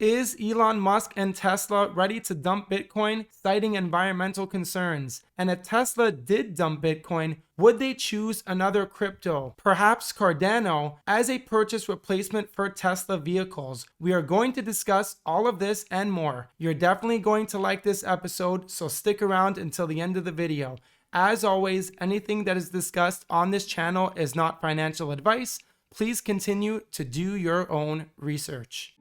Is Elon Musk and Tesla ready to dump Bitcoin, citing environmental concerns? And if Tesla did dump Bitcoin, would they choose another crypto, perhaps Cardano, as a purchase replacement for Tesla vehicles? We are going to discuss all of this and more. You're definitely going to like this episode, so stick around until the end of the video. As always, anything that is discussed on this channel is not financial advice. Please continue to do your own research.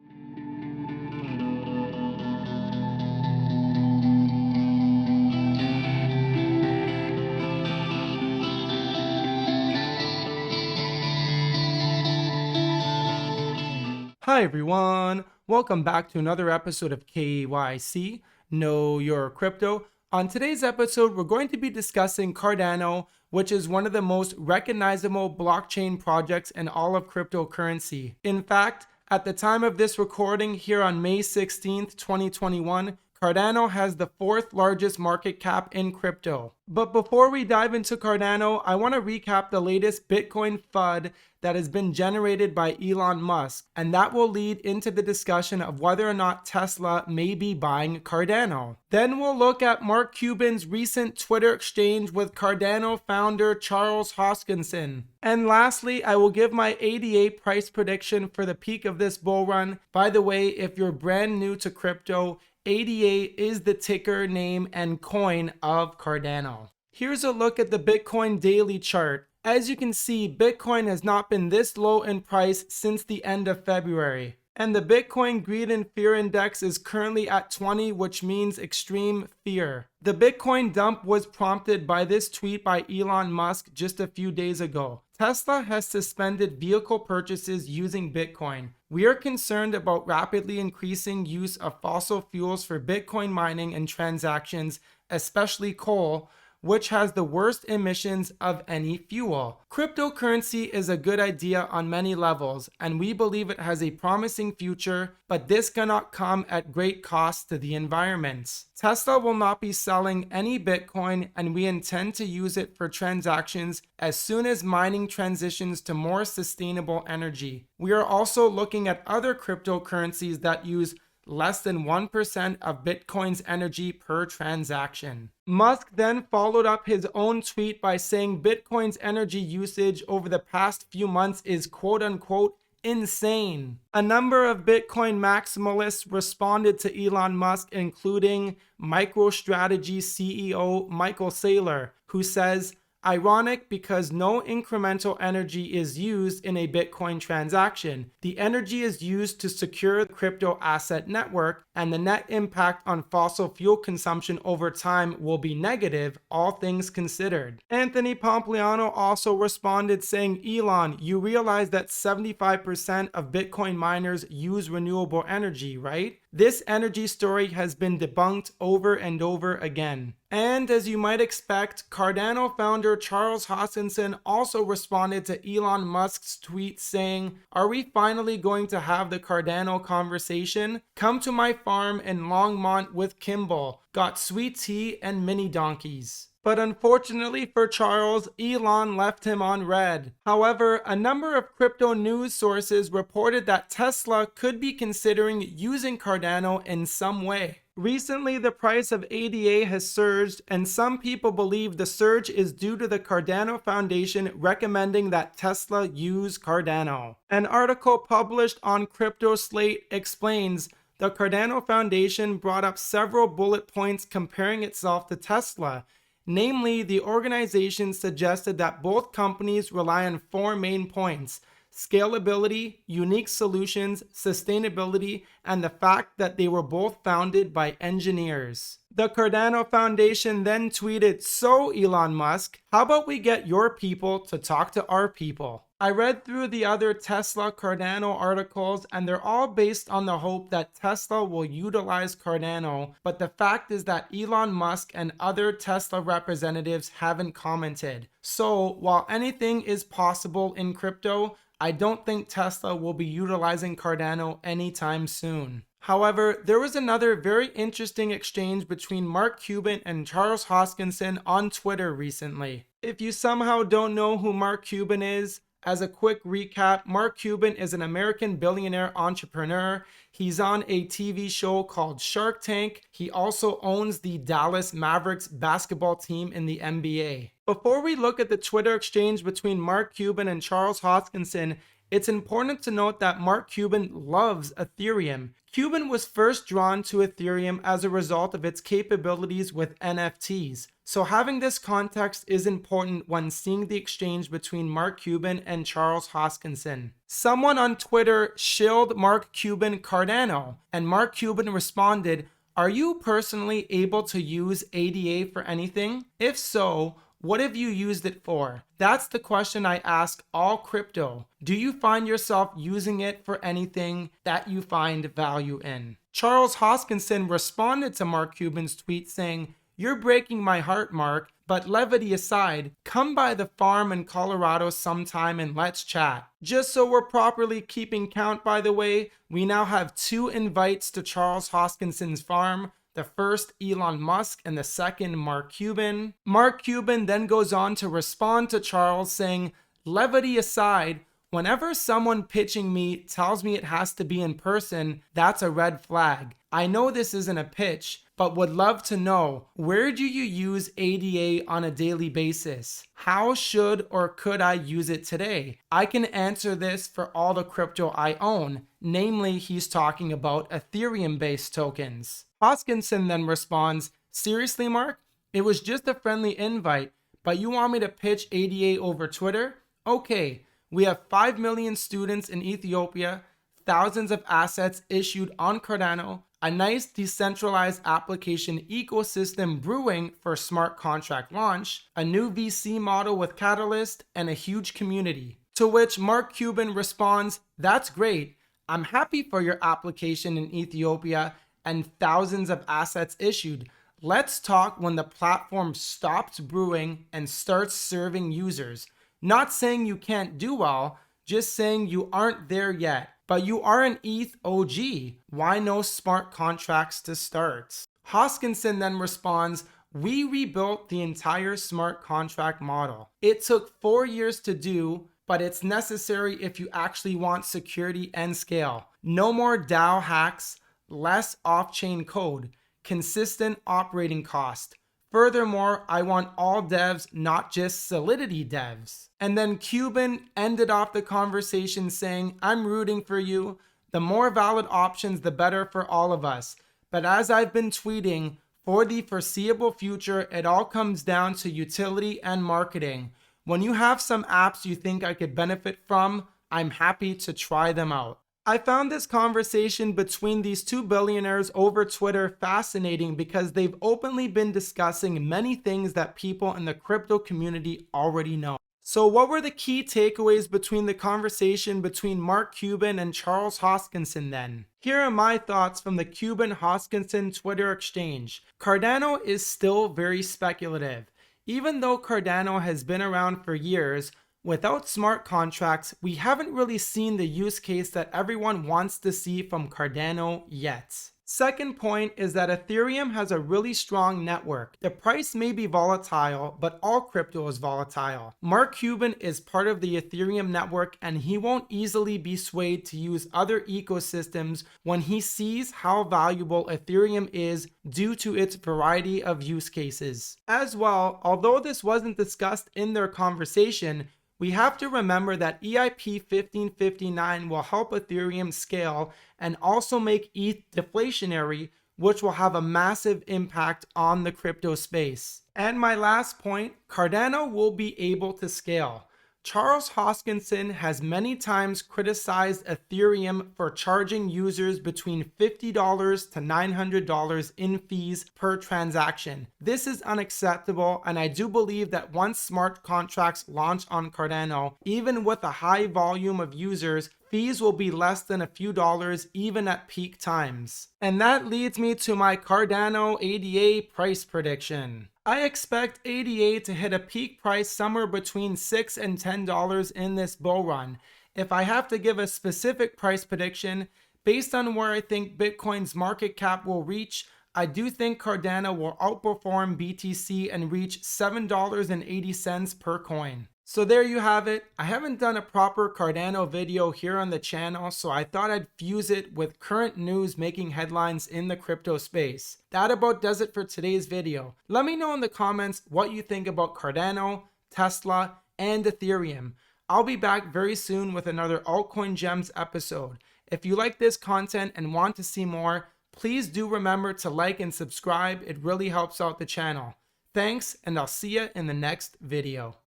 Hi everyone, welcome back to another episode of KYC, Know Your Crypto. On today's episode, we're going to be discussing Cardano, which is one of the most recognizable blockchain projects in all of cryptocurrency. In fact, at the time of this recording here on May 16th, 2021, Cardano has the fourth largest market cap in crypto. But before we dive into Cardano, I want to recap the latest Bitcoin FUD that has been generated by Elon Musk, and that will lead into the discussion of whether or not Tesla may be buying Cardano. Then we'll look at Mark Cuban's recent Twitter exchange with Cardano founder Charles Hoskinson. And lastly, I will give my ADA price prediction for the peak of this bull run. By the way, if you're brand new to crypto, ADA is the ticker name and coin of Cardano. Here's a look at the Bitcoin daily chart. As you can see, Bitcoin has not been this low in price since the end of February. And the Bitcoin Greed and Fear Index is currently at 20, which means extreme fear. The Bitcoin dump was prompted by this tweet by Elon Musk just a few days ago. Tesla has suspended vehicle purchases using Bitcoin. We are concerned about rapidly increasing use of fossil fuels for Bitcoin mining and transactions, especially coal, which has the worst emissions of any fuel. Cryptocurrency is a good idea on many levels, and we believe it has a promising future, but this cannot come at great cost to the environment. Tesla will not be selling any Bitcoin, and we intend to use it for transactions as soon as mining transitions to more sustainable energy. We are also looking at other cryptocurrencies that use less than 1% of Bitcoin's energy per transaction. Musk then followed up his own tweet by saying Bitcoin's energy usage over the past few months is quote-unquote insane. A number of Bitcoin maximalists responded to Elon Musk, including MicroStrategy CEO Michael Saylor, who says, "Ironic because no incremental energy is used in a Bitcoin transaction. The energy is used to secure the crypto asset network, and the net impact on fossil fuel consumption over time will be negative, all things considered." Anthony Pompliano also responded saying, "Elon, you realize that 75% of Bitcoin miners use renewable energy, right? This energy story has been debunked over and over again." And as you might expect, Cardano founder Charles Hoskinson also responded to Elon Musk's tweet saying, "Are we finally going to have the Cardano conversation? Come to my farm in Longmont with Kimball. Got sweet tea and mini donkeys." But unfortunately for Charles, Elon left him on red. However, a number of crypto news sources reported that Tesla could be considering using Cardano in some way. Recently, the price of ADA has surged, and some people believe the surge is due to the Cardano Foundation recommending that Tesla use Cardano. An article published on CryptoSlate explains the Cardano Foundation brought up several bullet points comparing itself to Tesla. Namely, the organization suggested that both companies rely on four main points: scalability, unique solutions, sustainability, and the fact that they were both founded by engineers. The Cardano Foundation then tweeted, "So Elon Musk, how about we get your people to talk to our people?" I read through the other Tesla Cardano articles, and they're all based on the hope that Tesla will utilize Cardano, but the fact is that Elon Musk and other Tesla representatives haven't commented. So while anything is possible in crypto, I don't think Tesla will be utilizing Cardano anytime soon. However, there was another very interesting exchange between Mark Cuban and Charles Hoskinson on Twitter recently. If you somehow don't know who Mark Cuban is, As a quick recap, Mark Cuban is an American billionaire entrepreneur. He's on a TV show called Shark Tank. He also owns the Dallas Mavericks basketball team in the NBA. Before we look at the Twitter exchange between Mark Cuban and Charles Hoskinson, it's important to note that Mark Cuban loves Ethereum. Cuban was first drawn to Ethereum as a result of its capabilities with NFTs. So having this context is important when seeing the exchange between Mark Cuban and Charles Hoskinson. Someone on Twitter shilled Mark Cuban Cardano, and Mark Cuban responded, "Are you personally able to use ADA for anything? If so, what have you used it for?" That's the question I ask all crypto. Do you find yourself using it for anything that you find value in? Charles Hoskinson responded to Mark Cuban's tweet saying, "You're breaking my heart, Mark, but levity aside, come by the farm in Colorado sometime and let's chat." Just so we're properly keeping count, by the way, we now have 2 invites to Charles Hoskinson's farm. The first, Elon Musk, and the second, Mark Cuban. Mark Cuban then goes on to respond to Charles saying, "Levity aside, whenever someone pitching me tells me it has to be in person, that's a red flag. I know this isn't a pitch, but would love to know, where do you use ADA on a daily basis? How should or could I use it today? I can answer this for all the crypto I own." Namely, he's talking about Ethereum-based tokens. Hoskinson then responds, "Seriously, Mark? It was just a friendly invite, but you want me to pitch ADA over Twitter? Okay, we have 5 million students in Ethiopia, thousands of assets issued on Cardano, a nice decentralized application ecosystem brewing for smart contract launch, a new VC model with Catalyst, and a huge community." To which Mark Cuban responds, "That's great. I'm happy for your application in Ethiopia and thousands of assets issued. Let's talk when the platform stops brewing and starts serving users. Not saying you can't do well, just saying you aren't there yet. But you are an ETH OG. Why no smart contracts to start?" Hoskinson then responds, "We rebuilt the entire smart contract model. It took 4 years to do, but it's necessary if you actually want security and scale. No more DAO hacks, less off-chain code, consistent operating cost. Furthermore, I want all devs, not just Solidity devs." And then Cuban ended off the conversation saying, "I'm rooting for you. The more valid options, the better for all of us. But as I've been tweeting, for the foreseeable future, it all comes down to utility and marketing. When you have some apps you think I could benefit from, I'm happy to try them out." I found this conversation between these 2 billionaires over Twitter fascinating because they've openly been discussing many things that people in the crypto community already know. So what were the key takeaways between the conversation between Mark Cuban and Charles Hoskinson then? Here are my thoughts from the Cuban-Hoskinson Twitter exchange. Cardano is still very speculative. Even though Cardano has been around for years, without smart contracts, we haven't really seen the use case that everyone wants to see from Cardano yet. Second point is that Ethereum has a really strong network. The price may be volatile, but all crypto is volatile. Mark Cuban is part of the Ethereum network, and he won't easily be swayed to use other ecosystems when he sees how valuable Ethereum is due to its variety of use cases. As well, although this wasn't discussed in their conversation, we have to remember that EIP 1559 will help Ethereum scale and also make ETH deflationary, which will have a massive impact on the crypto space. And my last point, Cardano will be able to scale. Charles Hoskinson has many times criticized Ethereum for charging users between $50 to $900 in fees per transaction. This is unacceptable, and I do believe that once smart contracts launch on Cardano, even with a high volume of users, fees will be less than a few dollars even at peak times. And that leads me to my Cardano ADA price prediction. I expect ADA to hit a peak price somewhere between $6 and $10 in this bull run. If I have to give a specific price prediction, based on where I think Bitcoin's market cap will reach, I do think Cardano will outperform BTC and reach $7.80 per coin. So there you have it. I haven't done a proper Cardano video here on the channel, so I thought I'd fuse it with current news making headlines in the crypto space. That about does it for today's video. Let me know in the comments what you think about Cardano, Tesla, and Ethereum. I'll be back very soon with another Altcoin Gems episode. If you like this content and want to see more, please do remember to like and subscribe. It really helps out the channel. Thanks, and I'll see you in the next video.